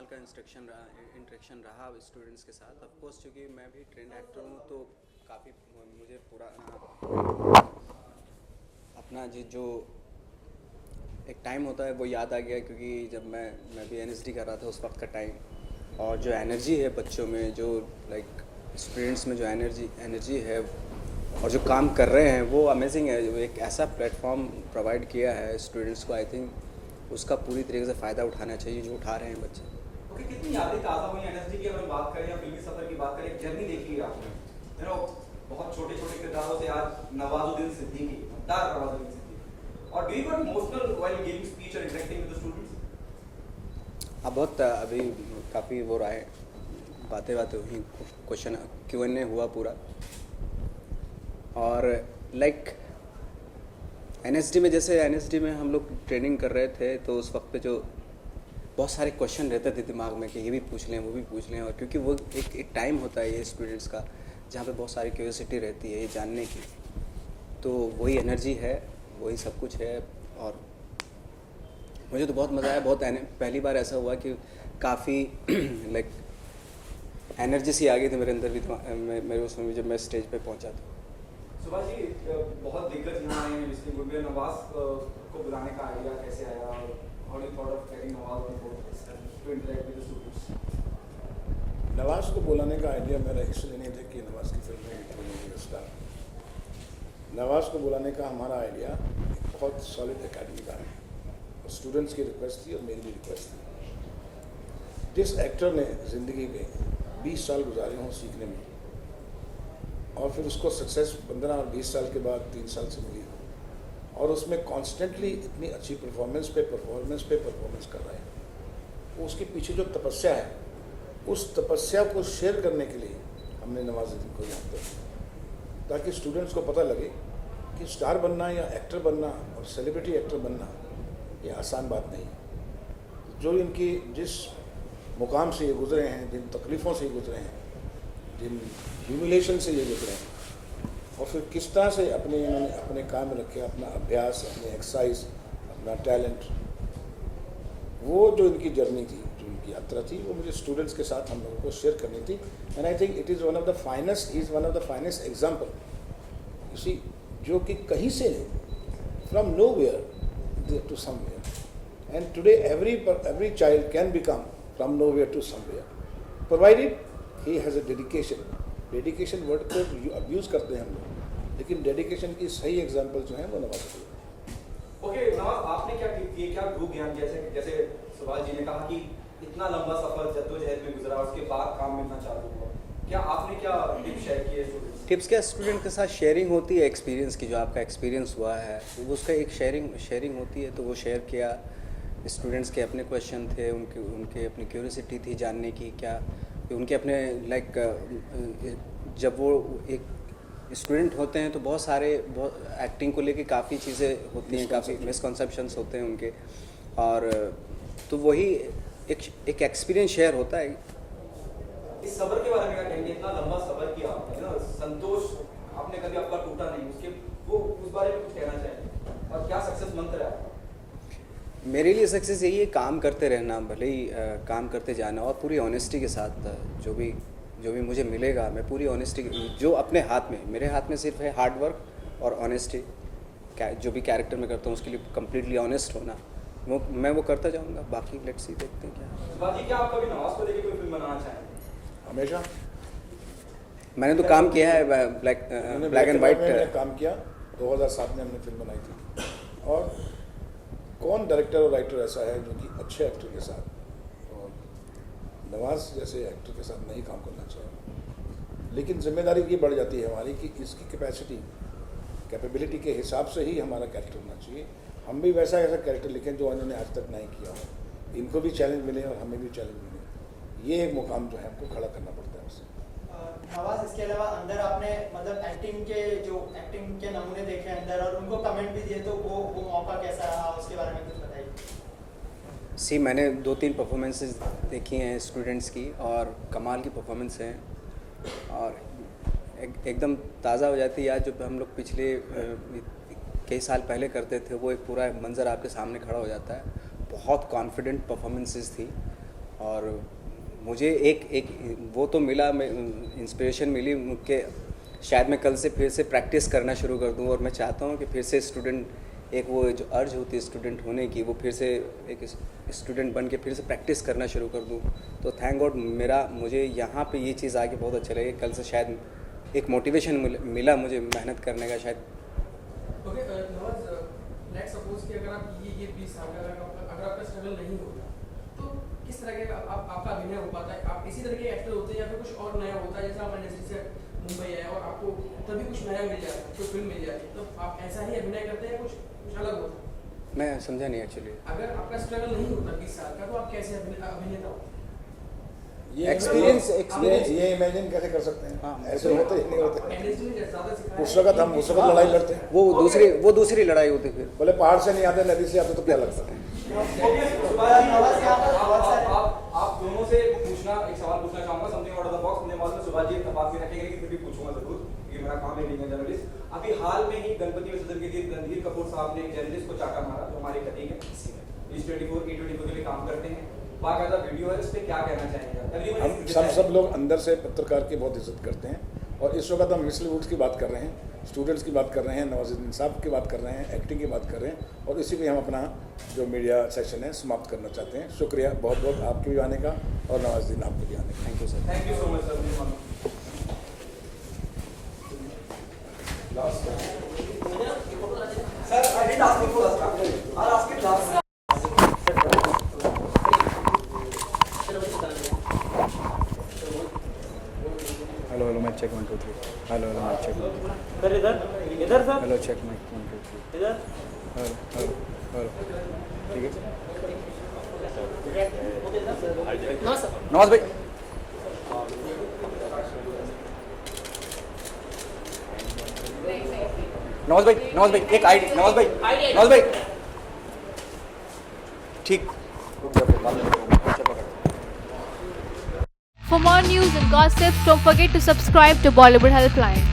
साल का इंस्ट्रक्शन रहा स्टूडेंट्स के साथ। ऑफ कोर्स क्योंकि मैं भी ट्रेंड एक्टर हूँ तो काफ़ी मुझे पूरा अपना जो एक टाइम होता है वो याद आ गया, क्योंकि जब मैं भी एनएसडी कर रहा था उस वक्त का टाइम, और जो एनर्जी है बच्चों में, जो लाइक स्टूडेंट्स में जो एनर्जी है और जो काम कर रहे हैं वो अमेजिंग है। वो एक ऐसा प्लेटफॉर्म प्रोवाइड किया है स्टूडेंट्स को, आई थिंक उसका पूरी तरीके से फ़ायदा उठाना चाहिए जो उठा रहे हैं बच्चे। ओके, कितनी यादें ताज़ा हुई एनएसडी की अगर हम बात करें या फिल्मी सफर की बात करें, जर्नी देखी है आपने, यू नो, बहुत छोटे छोटे किरदारों से आज नवाजुद्दीन सिद्दीकी, दार नवाजुद्दीन सिद्दीकी, और do you get emotional while giving speech और इंटरेक्टिंग विद द स्टूडेंट्स? अब बहुत अभी काफ़ी वो रहा है, बातें हुई, क्वेश्चन Q&A हुआ पूरा, और लाइक एनएसडी में हम लोग ट्रेनिंग कर रहे थे तो उस वक्त पे जो बहुत सारे क्वेश्चन रहते थे दिमाग में कि ये भी पूछ लें वो भी पूछ लें, और क्योंकि वो एक टाइम होता है ये स्टूडेंट्स का जहाँ पे बहुत सारी क्यूरियोसिटी रहती है ये जानने की, तो वही एनर्जी है, वही सब कुछ है। और मुझे तो बहुत मज़ा आया, पहली बार ऐसा हुआ कि काफ़ी लाइक एनर्जी सी आ गई थी मेरे अंदर भी, मेरे उसमें भी जब मैं स्टेज पे पहुंचा था। सुभाष जी, बहुत दिग्गज यहाँ आए हैं जिसकी गुरबे नवाज को बुलाने का आइडिया कैसे आया, और how do you thought of getting Nawaz to interact with the students? Nawaz को बुलाने का आइडिया मेरा इसलिए नहीं था कि नवाज की फिल्म में स्टार। नवाज को बुलाने का हमारा आइडिया एक बहुत सॉलिड एकेडमी का है, और स्टूडेंट्स की रिक्वेस्ट थी और मेरी भी रिक्वेस्ट थी। जिस एक्टर ने ज़िंदगी में 20 साल गुजारे हों सीखने में, और फिर उसको सक्सेस 15 और 20 साल के बाद 3 साल से मिली, और उसमें कॉन्स्टेंटली इतनी अच्छी परफॉर्मेंस पे परफॉर्मेंस कर रहा है, वो उसके पीछे जो तपस्या है, उस तपस्या को शेयर करने के लिए हमने नवाजुद्दीन को यहाँ पर, ताकि स्टूडेंट्स को पता लगे कि स्टार बनना या एक्टर बनना और सेलिब्रिटी एक्टर बनना ये आसान बात नहीं। जो इनकी जिस मुकाम से ये गुजरे हैं, जिन तकलीफ़ों से ये गुजरे हैं, जिन ह्यूमिलेशन से ये गुजरे हैं, और फिर किस तरह से इन्होंने अपने काम में रखे अपना अभ्यास, अपनी एक्सरसाइज, अपना टैलेंट, वो जो इनकी जर्नी थी, जो इनकी यात्रा थी, वो मुझे स्टूडेंट्स के साथ हम लोगों को शेयर करनी थी। And I think it is one of the finest example, you see, जो कि कहीं से नहीं, from nowhere to somewhere, and today every child can become from nowhere to somewhere, provided he has a dedication word को अब्यूज़ करते हैं हम लोग, लेकिन डेडिकेशन की सही एग्जाम्पल जो है वो नवाजुद्दीन। ओके नवाज, आपने क्या ये क्या ग्रुप ज्ञान, जैसे सुभाष जी ने कहा कि इतना लंबा सफर जद्दोजहद में गुजरा, उसके बाद काम मिलना चालू हुआ, क्या आपने क्या टिप्स शेयर किए स्टूडेंट्स? टिप्स क्या, स्टूडेंट के साथ शेयरिंग होती है एक्सपीरियंस की, जो आपका एक्सपीरियंस हुआ है वो उसका एक शेयरिंग होती है, तो वो शेयर किया। स्टूडेंट्स के अपने क्वेश्चन थे, उनके अपनी क्यूरियोसिटी थी जानने की, क्या उनके अपने लाइक जब वो एक स्टूडेंट होते हैं तो बहुत एक्टिंग को लेके काफ़ी चीज़ें होती हैं, काफ़ी मिसकॉन्सेप्शंस होते हैं उनके, और तो वही एक एक्सपीरियंस शेयर होता है। इस सबर के बारे में क्या कहेंगे? इतना लंबा सबर किया आपने ना, संतोष आपने कभी आपका टूटा नहीं, उसके वो उस बारे में कुछ कहना चाहेंगे, और क्या सक्सेस मंत्र है आपका? मेरे लिए सक्सेस यही है, काम करते रहना, भले ही काम करते जाना, और पूरी ऑनेस्टी के साथ जो भी मुझे मिलेगा, मैं पूरी ऑनेस्टी, जो अपने हाथ में, मेरे हाथ में सिर्फ है हार्ड वर्क और ऑनेस्टी। जो भी कैरेक्टर में करता हूँ उसके लिए कम्प्लीटली ऑनेस्ट होना, मैं वो करता जाऊँगा। बाकी लेट्स सी, देखते हैं क्या। सुभाष जी, क्या आप कभी नवाज को लेकर कोई फिल्म बनाना चाहेंगे? हमेशा मैंने तो काम किया है, ब्लैक एंड वाइट काम किया। 2007 में हमने फिल्म बनाई थी, और कौन डायरेक्टर और राइटर ऐसा है जो कि अच्छे एक्टर के साथ, और नवाज जैसे एक्टर के साथ नहीं काम करना चाहिए, लेकिन जिम्मेदारी ये बढ़ जाती है हमारी कि इसकी कैपेबिलिटी के हिसाब से ही हमारा कैरेक्टर होना चाहिए। हम भी वैसा कैरेक्टर लिखें जो इन्होंने आज तक नहीं किया हो, इनको भी चैलेंज मिले और हमें भी चैलेंज मिले, ये एक मुकाम जो है हमको खड़ा करना पड़ता है उससे। नवाज, इसके अलावा अंदर आपने मतलब एक्टिंग के नमूने देखे अंदर, और उनको कमेंट भी दिए, तो वो मौका कैसा रहा, उसके बारे में कुछ बताइए। मैंने 2-3 परफॉर्मेंसेस देखी हैं स्टूडेंट्स की, और कमाल की परफॉर्मेंस हैं, और एकदम ताज़ा हो जाती है याद, जो हम लोग पिछले कई साल पहले करते थे, वो एक पूरा मंज़र आपके सामने खड़ा हो जाता है। बहुत कॉन्फिडेंट परफॉर्मेंसेस थी, और मुझे एक वो तो मिला, इंस्पिरेशन मिली कि शायद मैं कल से फिर से प्रैक्टिस करना शुरू कर दूं, और मैं चाहता हूं कि फिर से स्टूडेंट, एक वो जो अर्ज होती है स्टूडेंट होने की, वो फिर से एक स्टूडेंट बन के फिर से प्रैक्टिस करना शुरू कर दूं। तो थैंक गॉड मुझे यहाँ पे ये चीज़ आके बहुत अच्छा लगे। कल से शायद एक मोटिवेशन मिला मुझे मेहनत करने का शायद। ओके नवाज, लेट्स सपोज कि अगर आप ये 20 साल का अगर आपका स्ट्रगल नहीं होता तो किस तरह का आपका अभिनय हो पाता है? आप इसी तरह के एक्टर होते हैं या फिर कुछ और नया होता है? जैसे आप इंडस्ट्री से मुंबई आए और आपको तभी कुछ नया मिल जाता है, कोई फिल्म मिल जाती है, तो आप ऐसा ही अभिनय करते हैं, कुछ अलग होता है? मैं समझा नहीं एक्चुअली। अगर आपका स्ट्रगल नहीं होता 20 साल का तो आप कैसे अभिनेता होते? ये एक्सपीरियंस ये इमेजिन कैसे कर सकते हैं? हाँ, ऐसे होते ही नहीं होते। इंडस्ट्री में ज़्यादा सिखाया उस वक्त लड़ाई लड़ते हैं। वो दूसरी लड़ाई होती फिर। बोले पहाड़ से नहीं आते, नदी से आते, तो क्या लगता है? आप दोनों से एक सवाल पूछना चाहूंगा, something out of the box. मुझे मालूम है सुभाष जी तबाक भी रखेंगे, लेकिन फिर भी पूछूंगा जरूर, क्योंकि मेरा काम है बीइंग अ जर्नलिस्ट। अभी हाल में ही गणपति विसर्जन के दिन रणधीर कपूर साहब ने एक जर्नलिस्ट को चाटा मारा, जो हमारे कलीग हैं, E24 के लिए काम करते हैं। बाकायदा वीडियो है, इस पे क्या कहना चाहेंगे? हम सब लोग अंदर से पत्रकार की बहुत इज्जत करते हैं, और इस वक्त हम मिसल वुड्स की बात कर रहे हैं, स्टूडेंट्स की बात कर रहे हैं, नवाजुद्दीन साहब की बात कर रहे हैं, एक्टिंग की बात कर रहे हैं, और इसी पे हम अपना जो मीडिया सेशन है समाप्त करना चाहते हैं। शुक्रिया बहुत बहुत आपके भी आने का, और नवाजुद्दीन आपके भी आने का। Thank you sir. Thank you so much sir. Sir I did ask you for I'll ask it last. Hello mic check 1 2 3। Hello mic check. Sir इधर सर। Hello check mic 1 2 3। इधर। हेलो ठीक है। नवाज भाई। नवाज भाई एक आईडी। नवाज भाई ठीक। For more news and gossips, don't forget to subscribe to Bollywood Helpline.